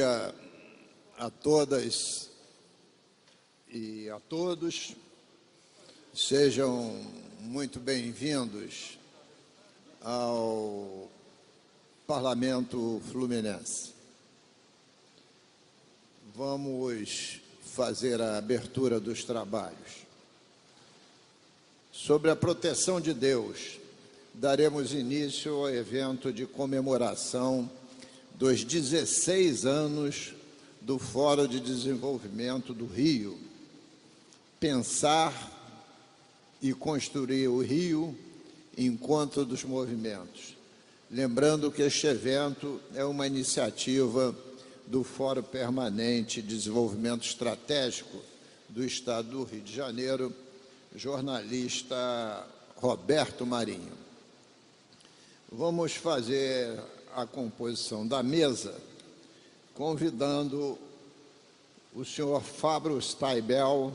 dia a todas e a todos. Sejam muito bem-vindos ao Parlamento Fluminense. Vamos fazer a abertura dos trabalhos. Sobre a proteção de Deus, daremos início ao evento de comemoração dos 16 anos do Fórum de Desenvolvimento do Rio. Pensar e construir o Rio, Encontro dos Movimentos. Lembrando que este evento é uma iniciativa do Fórum Permanente de Desenvolvimento Estratégico do Estado do Rio de Janeiro, jornalista Roberto Marinho. Vamos fazer a composição da mesa, convidando o senhor Fábio Staibel,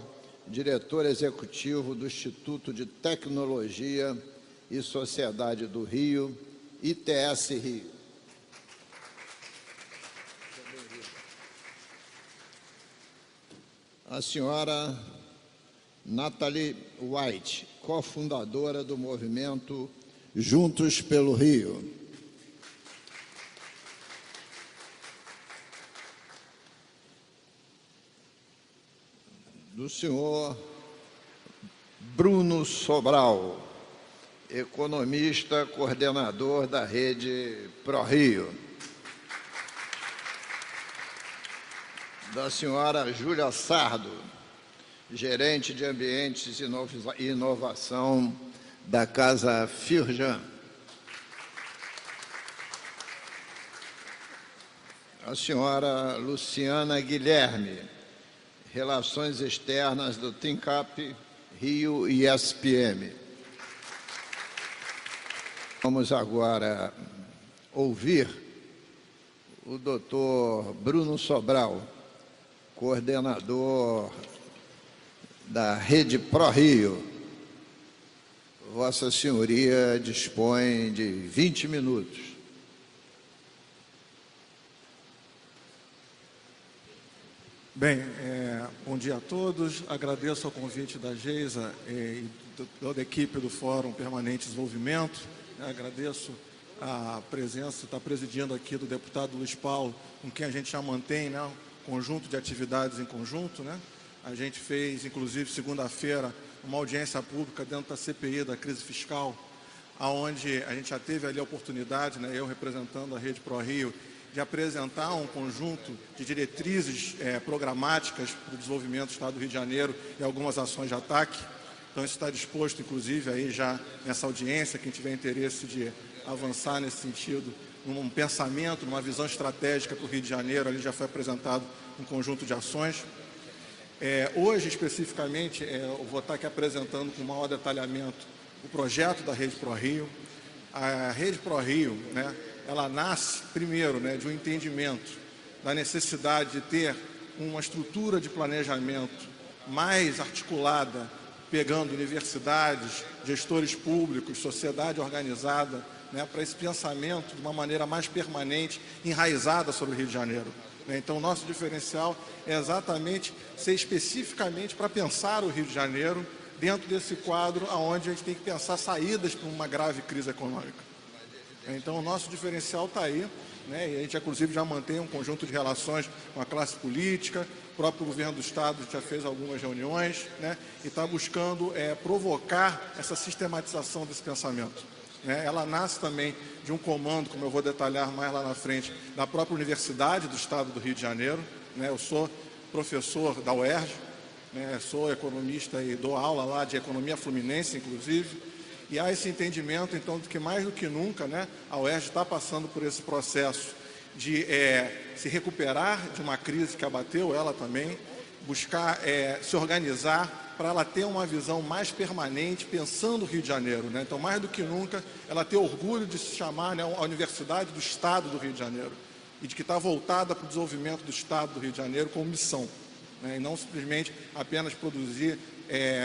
diretor executivo do Instituto de Tecnologia e Sociedade do Rio, ITS Rio. A senhora Natalie White, cofundadora do movimento Juntos pelo Rio. Do senhor Bruno Sobral, economista, coordenador da Rede ProRio. Da senhora Júlia Sardo, gerente de Ambientes e Inovação da Casa Firjan. A senhora Luciana Guilherme, Relações Externas do TINCAP Rio e SPM. Vamos agora ouvir o doutor Bruno Sobral, coordenador da Rede ProRio. Vossa Senhoria dispõe de 20 minutos. Bem, bom dia a todos. Agradeço ao convite da Geisa e toda a equipe do Fórum Permanente de Desenvolvimento. Agradeço a presença, está presidindo aqui, do deputado Luiz Paulo, com quem a gente já mantém, né, um conjunto de atividades em conjunto, né? A gente fez, inclusive, segunda-feira, uma audiência pública dentro da CPI da crise fiscal, onde a gente já teve ali a oportunidade, né, eu representando a Rede ProRio, de apresentar um conjunto de diretrizes programáticas para o desenvolvimento do Estado do Rio de Janeiro e algumas ações de ataque. Então, isso está disposto, inclusive, aí já nessa audiência, quem tiver interesse de avançar nesse sentido, num pensamento, numa visão estratégica para o Rio de Janeiro, ali já foi apresentado um conjunto de ações. Hoje, especificamente, eu vou estar aqui apresentando com maior detalhamento o projeto da Rede ProRio. A Rede ProRio, né, ela nasce, primeiro, né, de um entendimento da necessidade de ter uma estrutura de planejamento mais articulada, pegando universidades, gestores públicos, sociedade organizada, né, para esse pensamento de uma maneira mais permanente, enraizada sobre o Rio de Janeiro. Então, o nosso diferencial é exatamente ser especificamente para pensar o Rio de Janeiro dentro desse quadro onde a gente tem que pensar saídas para uma grave crise econômica. Então, o nosso diferencial está aí, né? E a gente, inclusive, já mantém um conjunto de relações com a classe política, o próprio governo do Estado já fez algumas reuniões, né? E está buscando provocar essa sistematização desse pensamento. Ela nasce também de um comando, como eu vou detalhar mais lá na frente, da própria Universidade do Estado do Rio de Janeiro. Eu sou professor da UERJ, sou economista e dou aula lá de economia fluminense, inclusive, e há esse entendimento, então, de que mais do que nunca, né, a UERJ está passando por esse processo de se recuperar de uma crise que abateu ela também, buscar se organizar para ela ter uma visão mais permanente, pensando o Rio de Janeiro. Então, mais do que nunca, ela ter orgulho de se chamar, né, a Universidade do Estado do Rio de Janeiro, e de que está voltada para o desenvolvimento do Estado do Rio de Janeiro com missão, né, e não simplesmente apenas produzir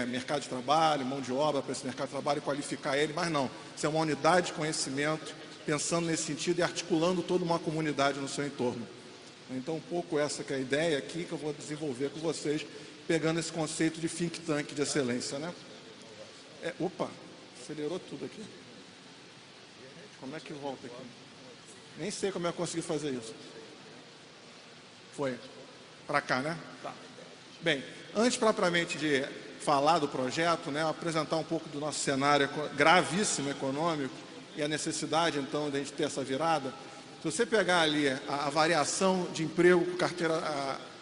mercado de trabalho, mão de obra para esse mercado de trabalho e qualificar ele, mas não, ser uma unidade de conhecimento, pensando nesse sentido e articulando toda uma comunidade no seu entorno. Então, um pouco essa que é a ideia aqui que eu vou desenvolver com vocês, pegando esse conceito de think tank de excelência, né? Opa, acelerou tudo aqui. Como é que volta aqui? Nem sei como eu consegui fazer isso. Foi para cá, né? Tá. Bem, antes propriamente de falar do projeto, né, apresentar um pouco do nosso cenário gravíssimo econômico e a necessidade, então, de a gente ter essa virada. Se você pegar ali a variação de emprego com carteira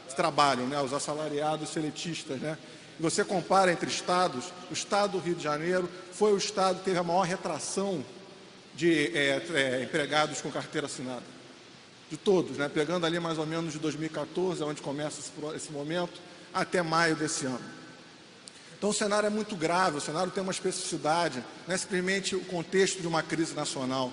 de trabalho, né, os assalariados seletistas, né, e você compara entre estados, o estado do Rio de Janeiro foi o estado que teve a maior retração de empregados com carteira assinada. De todos, né, pegando ali mais ou menos de 2014, onde começa esse momento, até maio desse ano. Então o cenário é muito grave, o cenário tem uma especificidade, não é simplesmente o contexto de uma crise nacional.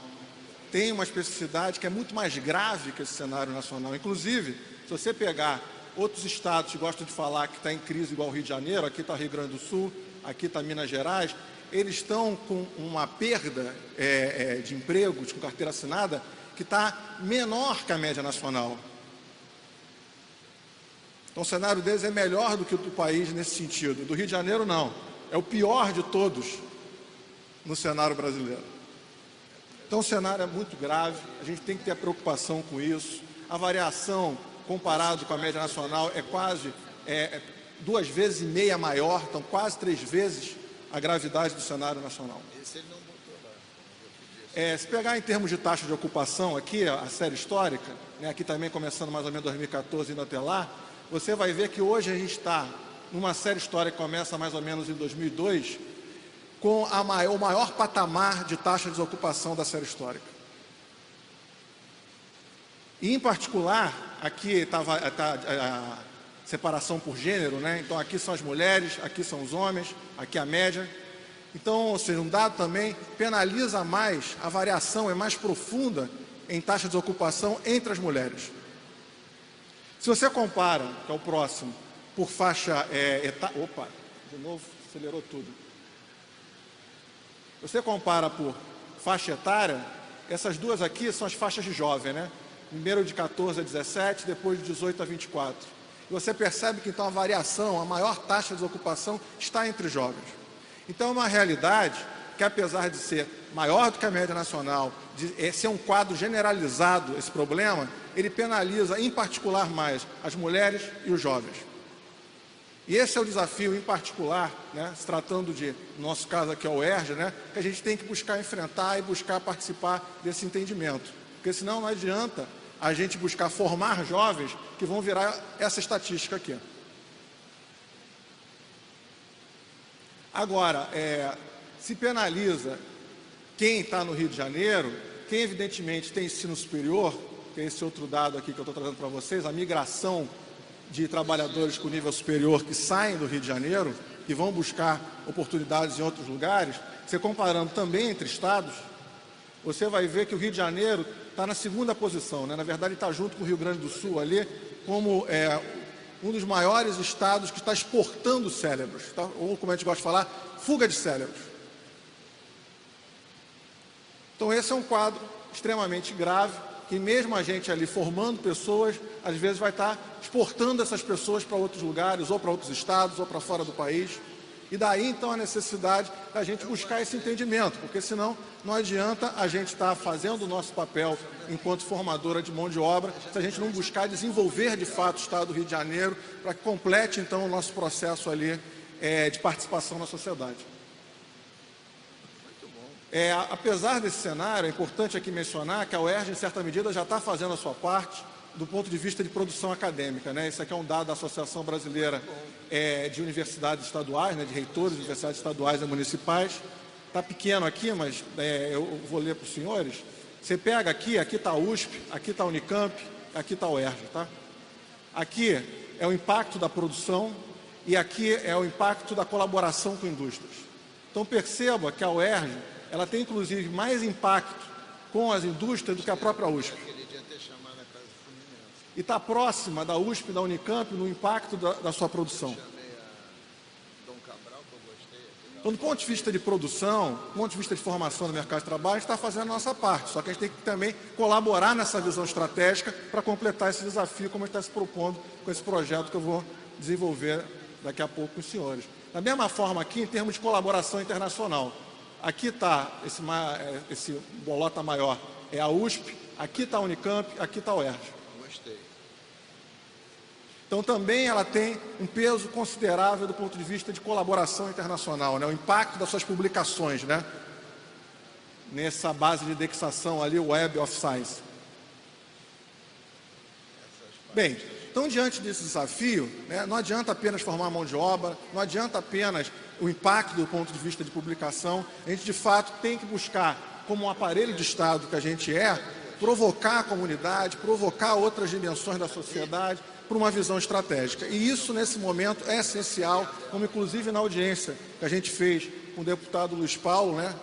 Tem uma especificidade que é muito mais grave que esse cenário nacional. Inclusive, se você pegar outros estados que gostam de falar que está em crise igual o Rio de Janeiro, aqui está Rio Grande do Sul, aqui está Minas Gerais, eles estão com uma perda de empregos com carteira assinada que está menor que a média nacional. Então o cenário deles é melhor do que o do país nesse sentido. Do Rio de Janeiro, não. É o pior de todos no cenário brasileiro. Então o cenário é muito grave, a gente tem que ter a preocupação com isso. A variação, comparado com a média nacional, é quase 2,5 vezes maior, então quase 3 vezes a gravidade do cenário nacional. Se pegar em termos de taxa de ocupação aqui, a série histórica, né, aqui também começando mais ou menos 2014 indo até lá, você vai ver que hoje a gente está numa série histórica que começa mais ou menos em 2002, com o maior patamar de taxa de desocupação da série histórica. E, em particular, aqui está a separação por gênero, né? Então aqui são as mulheres, aqui são os homens, aqui a média. Então, ou seja, um dado também penaliza mais, a variação é mais profunda em taxa de desocupação entre as mulheres. Se você compara, que é o próximo, por faixa etária... Opa, de novo, acelerou tudo. Se você compara por faixa etária, essas duas aqui são as faixas de jovem, né? Primeiro de 14 a 17, depois de 18 a 24. E você percebe que, então, a variação, a maior taxa de desocupação está entre jovens. Então, é uma realidade que, apesar de ser maior do que a média nacional, de ser um quadro generalizado esse problema, ele penaliza, em particular, mais as mulheres e os jovens. E esse é o desafio, em particular, né, se tratando de, no nosso caso aqui, o UERJ, né, que a gente tem que buscar enfrentar e buscar participar desse entendimento. Porque senão não adianta a gente buscar formar jovens que vão virar essa estatística aqui. Agora, se penaliza quem está no Rio de Janeiro, quem evidentemente tem ensino superior, que é esse outro dado aqui que eu estou trazendo para vocês, a migração de trabalhadores com nível superior que saem do Rio de Janeiro, que vão buscar oportunidades em outros lugares, você comparando também entre estados, você vai ver que o Rio de Janeiro está na segunda posição, né? Na verdade está junto com o Rio Grande do Sul ali, como um dos maiores estados que está exportando cérebros, tá? Ou como a gente gosta de falar, fuga de cérebros. Então esse é um quadro extremamente grave, que mesmo a gente ali formando pessoas, às vezes vai estar exportando essas pessoas para outros lugares, ou para outros estados, ou para fora do país. E daí, então, a necessidade da gente buscar esse entendimento, porque senão não adianta a gente estar fazendo o nosso papel enquanto formadora de mão de obra, se a gente não buscar desenvolver de fato o Estado do Rio de Janeiro, para que complete, então, o nosso processo ali de participação na sociedade. Apesar desse cenário, é importante aqui mencionar que a UERJ, em certa medida, já está fazendo a sua parte do ponto de vista de produção acadêmica, né? Isso aqui é um dado da Associação Brasileira de Universidades Estaduais, né? De reitores de universidades estaduais e municipais. Está pequeno aqui, mas eu vou ler para os senhores. Você pega aqui está a USP, aqui está a Unicamp, aqui está a UERJ, tá? Aqui é o impacto da produção e aqui é o impacto da colaboração com indústrias. Então perceba que a UERJ, ela tem inclusive mais impacto com as indústrias do que a própria USP. E está próxima da USP e da Unicamp no impacto da sua produção. Então, do ponto de vista de produção, do ponto de vista de formação no mercado de trabalho, a gente está fazendo a nossa parte, só que a gente tem que também colaborar nessa visão estratégica para completar esse desafio, como a gente está se propondo com esse projeto que eu vou desenvolver daqui a pouco com os senhores. Da mesma forma aqui, em termos de colaboração internacional, aqui está esse bolota maior, é a USP, aqui está a Unicamp, aqui está a UERJ. Gostei. Então, também ela tem um peso considerável do ponto de vista de colaboração internacional, né? O impacto das suas publicações, né? Nessa base de indexação ali, Web of Science. Bem, então, diante desse desafio, né, não adianta apenas formar mão de obra, não adianta apenas o impacto do ponto de vista de publicação, a gente, de fato, tem que buscar, como um aparelho de Estado que a gente é, provocar a comunidade, provocar outras dimensões da sociedade, por uma visão estratégica. E isso, nesse momento, é essencial, como inclusive na audiência que a gente fez com o deputado Luiz Paulo, né,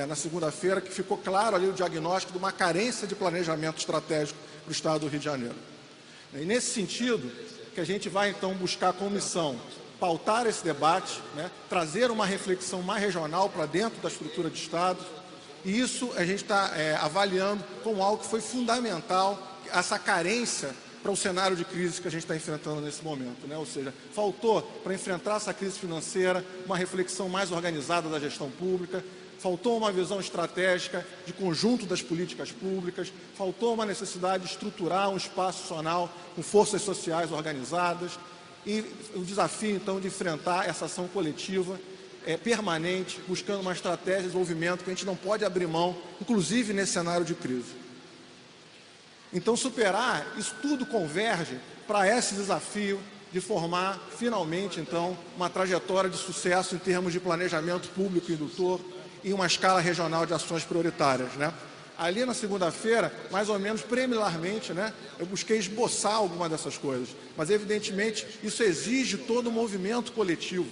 na segunda-feira, que ficou claro ali o diagnóstico de uma carência de planejamento estratégico para o Estado do Rio de Janeiro. E nesse sentido, que a gente vai então buscar como missão pautar esse debate, né, trazer uma reflexão mais regional para dentro da estrutura de Estado, e isso a gente está avaliando como algo que foi fundamental, essa carência para o cenário de crise que a gente está enfrentando nesse momento, né? Ou seja, faltou para enfrentar essa crise financeira uma reflexão mais organizada da gestão pública, faltou uma visão estratégica de conjunto das políticas públicas, faltou uma necessidade de estruturar um espaço nacional com forças sociais organizadas e o desafio, então, de enfrentar essa ação coletiva permanente, buscando uma estratégia de desenvolvimento que a gente não pode abrir mão, inclusive nesse cenário de crise. Então, superar, isso tudo converge para esse desafio de formar, finalmente, então, uma trajetória de sucesso em termos de planejamento público indutor e uma escala regional de ações prioritárias, né? Ali na segunda-feira, mais ou menos preliminarmente, né, eu busquei esboçar alguma dessas coisas, mas evidentemente isso exige todo um movimento coletivo.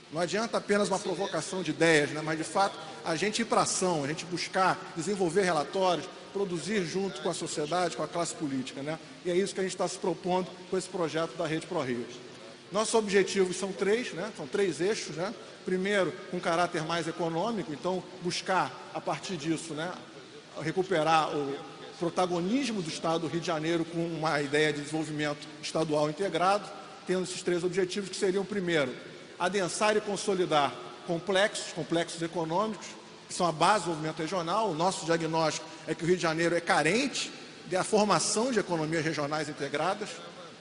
Não adianta apenas uma provocação de ideias, né, mas de fato a gente ir para a ação, a gente buscar desenvolver relatórios, produzir junto com a sociedade, com a classe política, né? E é isso que a gente está se propondo com esse projeto da Rede ProRio. Nossos objetivos são três, né? São três eixos, né? Primeiro, com caráter mais econômico, então buscar, a partir disso, né, recuperar o protagonismo do Estado do Rio de Janeiro com uma ideia de desenvolvimento estadual integrado, tendo esses três objetivos que seriam, primeiro, adensar e consolidar complexos econômicos, que são a base do desenvolvimento regional. O nosso diagnóstico é que o Rio de Janeiro é carente da formação de economias regionais integradas,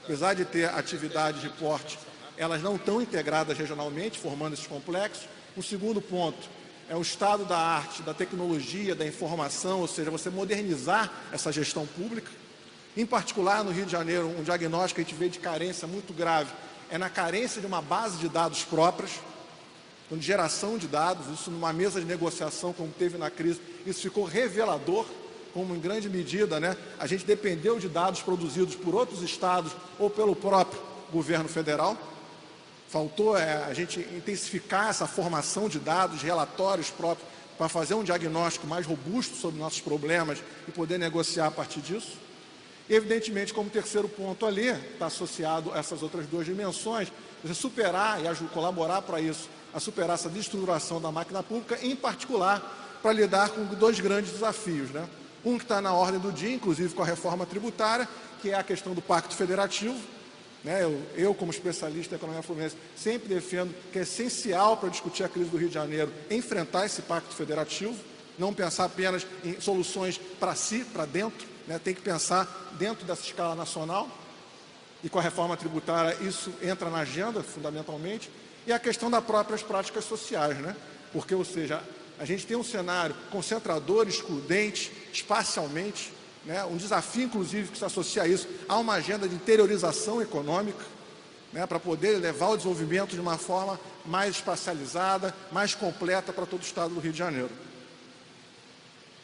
apesar de ter atividades de porte, elas não estão integradas regionalmente, formando esses complexos. O segundo ponto é o estado da arte, da tecnologia, da informação, ou seja, você modernizar essa gestão pública. Em particular, no Rio de Janeiro, um diagnóstico que a gente vê de carência muito grave é na carência de uma base de dados próprias, então, de geração de dados. Isso numa mesa de negociação, como teve na crise, isso ficou revelador, como em grande medida, né, a gente dependeu de dados produzidos por outros estados ou pelo próprio governo federal. Faltou a gente intensificar essa formação de dados, relatórios próprios, para fazer um diagnóstico mais robusto sobre nossos problemas e poder negociar a partir disso. E, evidentemente, como terceiro ponto ali, está associado a essas outras duas dimensões, você superar e colaborar para isso, a superar essa destruturação da máquina pública, em particular, para lidar com dois grandes desafios, né? Um que está na ordem do dia, inclusive com a reforma tributária, que é a questão do Pacto Federativo, né? Eu, como especialista em economia fluminense, sempre defendo que é essencial para discutir a crise do Rio de Janeiro enfrentar esse Pacto Federativo, não pensar apenas em soluções para si, para dentro, né? Tem que pensar dentro dessa escala nacional, e com a reforma tributária isso entra na agenda, fundamentalmente, e a questão das próprias práticas sociais, né? Porque, ou seja, a gente tem um cenário concentrador, excludente, espacialmente, né? Um desafio, inclusive, que se associa a isso, a uma agenda de interiorização econômica, né? Para poder levar o desenvolvimento de uma forma mais espacializada, mais completa para todo o estado do Rio de Janeiro.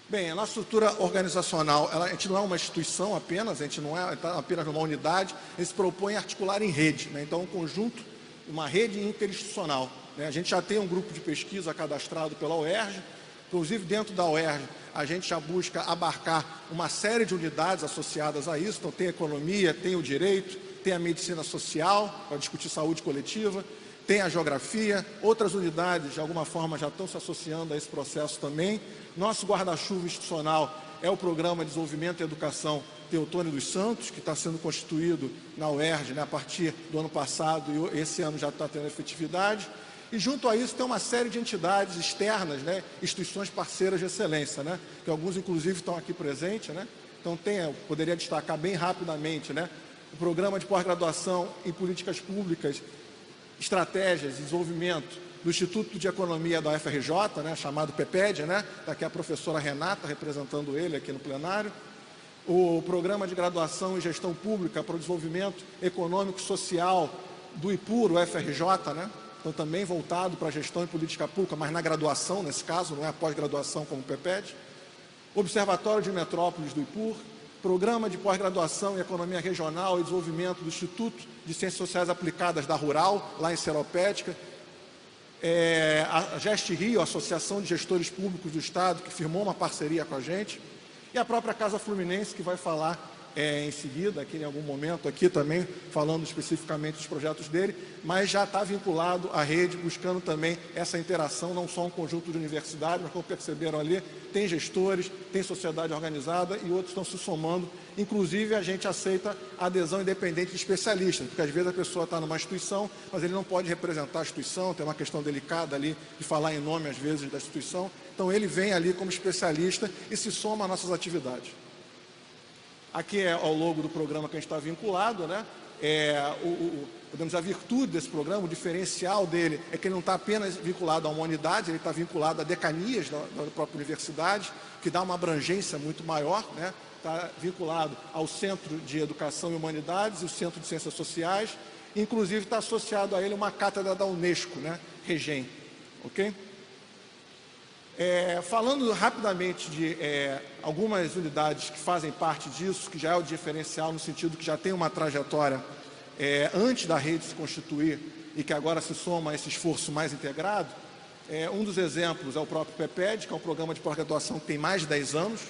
Bem, a nossa estrutura organizacional, a gente não é uma instituição apenas, a gente não é apenas uma unidade, a gente se propõe a articular em rede, né? Então, um conjunto, uma rede interinstitucional, né? A gente já tem um grupo de pesquisa cadastrado pela UERJ, inclusive dentro da UERJ, a gente já busca abarcar uma série de unidades associadas a isso. Então, tem a economia, tem o direito, tem a medicina social, para discutir saúde coletiva, tem a geografia, outras unidades de alguma forma já estão se associando a esse processo também. Nosso guarda-chuva institucional é o Programa de Desenvolvimento e Educação Teotônio dos Santos, que está sendo constituído na UERJ, né, a partir do ano passado, e esse ano já está tendo efetividade. E junto a isso tem uma série de entidades externas, né, instituições parceiras de excelência, né, que alguns inclusive estão aqui presentes, né. Então eu poderia destacar bem rapidamente, né, o Programa de Pós-Graduação em Políticas Públicas, Estratégias e Desenvolvimento do Instituto de Economia da UFRJ, né, chamado PEPED, né, está aqui a professora Renata representando ele aqui no plenário. O Programa de Graduação em Gestão Pública para o Desenvolvimento Econômico e Social do IPUR, UFRJ, né, então também voltado para a gestão e política pública, mas na graduação, nesse caso, não é a pós-graduação como o PEPED. Observatório de Metrópoles do IPUR, Programa de Pós-Graduação em Economia Regional e Desenvolvimento do Instituto de Ciências Sociais Aplicadas da Rural, lá em Seropédica, a Gest Rio, a Associação de Gestores Públicos do Estado, que firmou uma parceria com a gente, e a própria Casa Fluminense, que vai falar em seguida, aqui em algum momento, aqui também, falando especificamente dos projetos dele, mas já está vinculado à rede, buscando também essa interação, não só um conjunto de universidades, mas como perceberam ali, tem gestores, tem sociedade organizada e outros estão se somando. Inclusive, a gente aceita a adesão independente de especialistas, porque às vezes a pessoa está numa instituição, mas ele não pode representar a instituição, tem uma questão delicada ali de falar em nome, às vezes, da instituição. Então, ele vem ali como especialista e se soma às nossas atividades. Aqui é o logo do programa que a gente está vinculado, né? Podemos dizer, a virtude desse programa, o diferencial dele é que ele não está apenas vinculado a uma unidade, ele está vinculado a decanias da própria universidade, que dá uma abrangência muito maior, né? Está vinculado ao Centro de Educação e Humanidades e o Centro de Ciências Sociais, inclusive está associado a ele uma cátedra da Unesco, né? REGEM, ok? Falando rapidamente de algumas unidades que fazem parte disso, que já é o diferencial no sentido que já tem uma trajetória antes da rede se constituir e que agora se soma a esse esforço mais integrado, um dos exemplos é o próprio PEPED, que é um programa de pós-graduação que tem mais de 10 anos,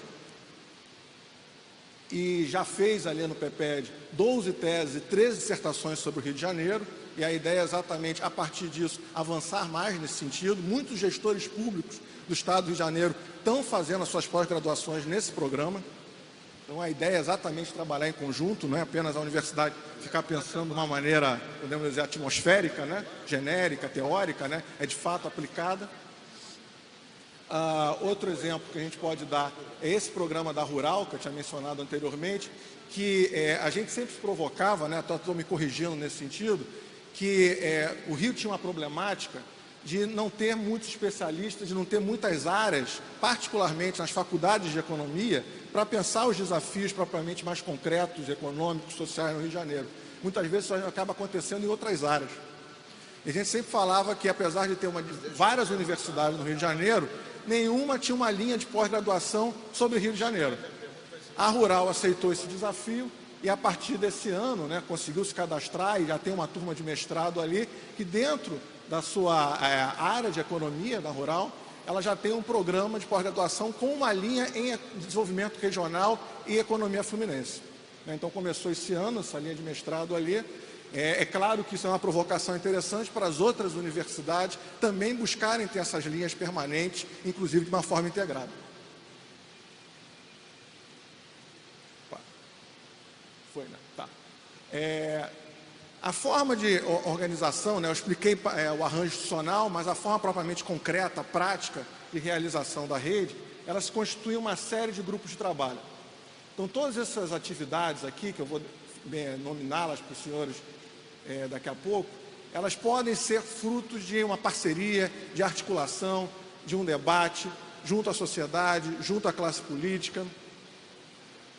e já fez ali no PEPED 12 teses e 13 dissertações sobre o Rio de Janeiro, e a ideia é exatamente, a partir disso, avançar mais nesse sentido. Muitos gestores públicos do Estado do Rio de Janeiro estão fazendo as suas pós-graduações nesse programa. Então, a ideia é exatamente trabalhar em conjunto, não é apenas a universidade ficar pensando de uma maneira, podemos dizer, atmosférica, né? Genérica, teórica, né? É de fato aplicada. Outro exemplo que a gente pode dar é esse programa da Rural, que eu tinha mencionado anteriormente, que a gente sempre se provocava, né? Estou me corrigindo nesse sentido, que o Rio tinha uma problemática de não ter muitos especialistas, de não ter muitas áreas, particularmente nas faculdades de economia, para pensar os desafios propriamente mais concretos, econômicos, sociais no Rio de Janeiro. Muitas vezes isso acaba acontecendo em outras áreas. E a gente sempre falava que, apesar de ter várias universidades no Rio de Janeiro, nenhuma tinha uma linha de pós-graduação sobre o Rio de Janeiro. A Rural aceitou esse desafio e, a partir desse ano, né, conseguiu se cadastrar e já tem uma turma de mestrado ali, que dentro da sua área de economia da Rural, ela já tem um programa de pós-graduação com uma linha em desenvolvimento regional e economia fluminense. Então, começou esse ano essa linha de mestrado ali. É claro que isso é uma provocação interessante para as outras universidades também buscarem ter essas linhas permanentes, inclusive de uma forma integrada. Foi, né? Tá. A forma de organização, né, eu expliquei o arranjo institucional, mas a forma propriamente concreta, prática de realização da rede, ela se constitui uma série de grupos de trabalho. Então, todas essas atividades aqui, que eu vou nominá-las para os senhores daqui a pouco, elas podem ser frutos de uma parceria, de articulação, de um debate, junto à sociedade, junto à classe política,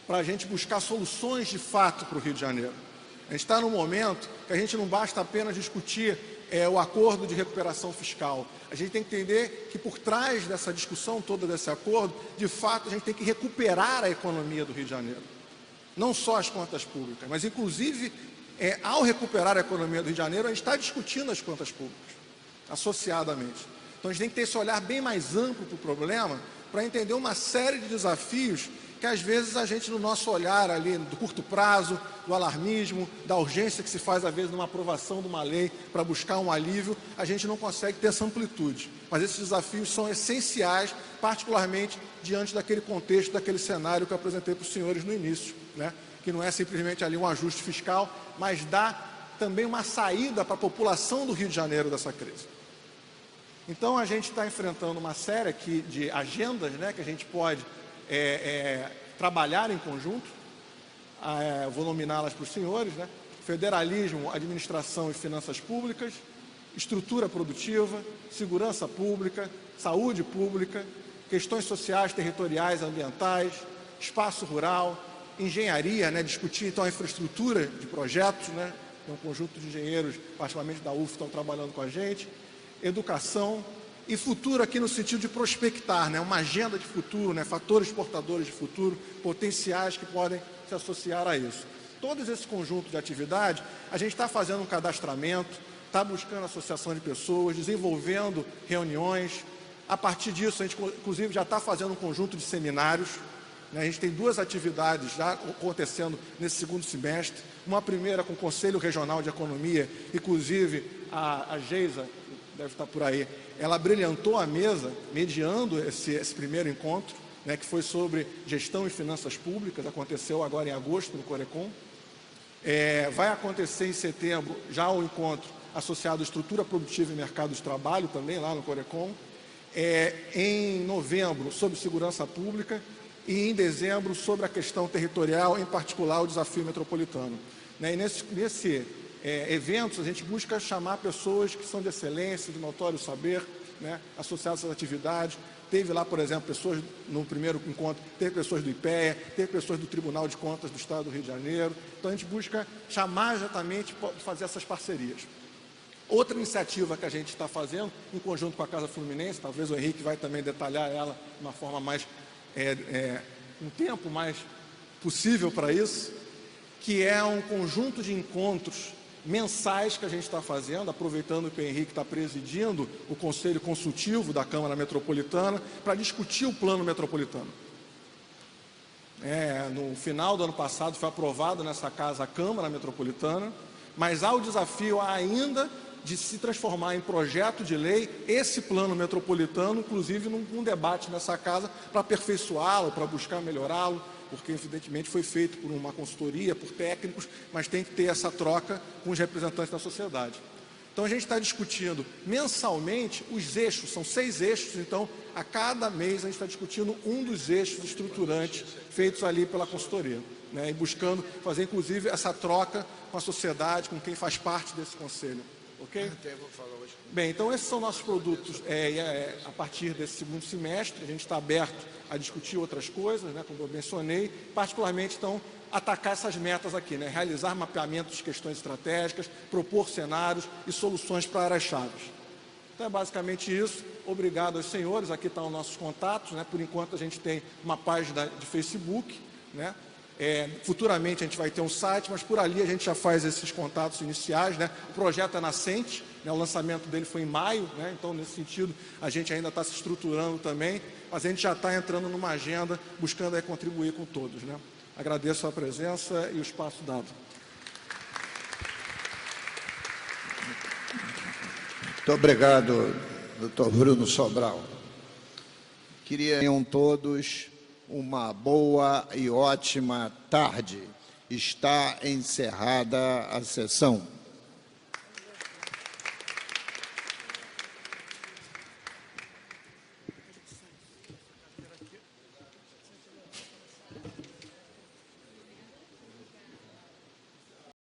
para a gente buscar soluções de fato para o Rio de Janeiro. A gente está num momento que a gente não basta apenas discutir o acordo de recuperação fiscal. A gente tem que entender que por trás dessa discussão toda desse acordo, de fato, a gente tem que recuperar a economia do Rio de Janeiro. Não só as contas públicas, mas inclusive, ao recuperar a economia do Rio de Janeiro, a gente está discutindo as contas públicas, associadamente. Então, a gente tem que ter esse olhar bem mais amplo para o problema, para entender uma série de desafios que às vezes a gente, no nosso olhar ali do curto prazo, do alarmismo, da urgência que se faz às vezes numa aprovação de uma lei para buscar um alívio, a gente não consegue ter essa amplitude. Mas esses desafios são essenciais, particularmente diante daquele contexto, daquele cenário que eu apresentei para os senhores no início, né? Que não é simplesmente ali um ajuste fiscal, mas dá também uma saída para a população do Rio de Janeiro dessa crise. Então, a gente está enfrentando uma série aqui de agendas, né, que a gente pode trabalhar em conjunto. Vou nominá-las para os senhores, né? Federalismo, administração e finanças públicas, estrutura produtiva, segurança pública, saúde pública, questões sociais, territoriais, ambientais, espaço rural, engenharia, né? Discutir então a infraestrutura de projetos, né? Tem um conjunto de engenheiros, particularmente da UF, que estão trabalhando com a gente, educação e futuro aqui no sentido de prospectar, né? Uma agenda de futuro, né? Fatores portadores de futuro, potenciais que podem se associar a isso. Todos esse conjunto de atividades, a gente está fazendo um cadastramento, está buscando associação de pessoas, desenvolvendo reuniões. A partir disso, a gente inclusive já está fazendo um conjunto de seminários, né? A gente tem 2 atividades já acontecendo nesse segundo semestre. Uma primeira com o Conselho Regional de Economia, inclusive a Geisa, deve estar por aí, ela brilhantou a mesa, mediando esse primeiro encontro, né, que foi sobre gestão e finanças públicas, aconteceu agora em agosto no Corecon. Vai acontecer em setembro já o encontro associado à estrutura produtiva e mercado de trabalho, também lá no Corecon. Em novembro, sobre segurança pública, e em dezembro, sobre a questão territorial, em particular o desafio metropolitano. E nesse eventos, a gente busca chamar pessoas que são de excelência, de notório saber, né, associadas às atividades. Teve lá, por exemplo, pessoas, no primeiro encontro, teve pessoas do IPEA, teve pessoas do Tribunal de Contas do Estado do Rio de Janeiro. Então, a gente busca chamar exatamente para fazer essas parcerias. Outra iniciativa que a gente está fazendo, em conjunto com a Casa Fluminense, talvez o Henrique vai também detalhar ela de uma forma mais, um tempo mais possível para isso, que é um conjunto de encontros mensais que a gente está fazendo, aproveitando que o Henrique está presidindo o Conselho Consultivo da Câmara Metropolitana, para discutir o plano metropolitano. No final do ano passado foi aprovado nessa casa a Câmara Metropolitana, mas há o desafio ainda de se transformar em projeto de lei esse plano metropolitano, inclusive num debate nessa casa, para aperfeiçoá-lo, para buscar melhorá-lo, porque evidentemente foi feito por uma consultoria, por técnicos, mas tem que ter essa troca com os representantes da sociedade. Então a gente está discutindo mensalmente os eixos, são 6 eixos, então a cada mês a gente está discutindo um dos eixos estruturantes feitos ali pela consultoria, né, e buscando fazer inclusive essa troca com a sociedade, com quem faz parte desse conselho. Ok? Bem, então esses são nossos produtos a partir desse segundo semestre. A gente está aberto a discutir outras coisas, né, como eu mencionei, particularmente então atacar essas metas aqui, né, realizar mapeamento de questões estratégicas, propor cenários e soluções para áreas-chave. Então é basicamente isso. Obrigado aos senhores, aqui estão os nossos contatos, né, por enquanto a gente tem uma página de Facebook, né? Futuramente a gente vai ter um site, mas por ali a gente já faz esses contatos iniciais, né? O projeto é nascente, né? O lançamento dele foi em maio, né? Então nesse sentido a gente ainda está se estruturando também, mas a gente já está entrando numa agenda buscando contribuir com todos, né? Agradeço a presença e o espaço dado. Muito obrigado, Dr. Bruno Sobral. Queriam todos uma boa e ótima tarde. Está encerrada a sessão.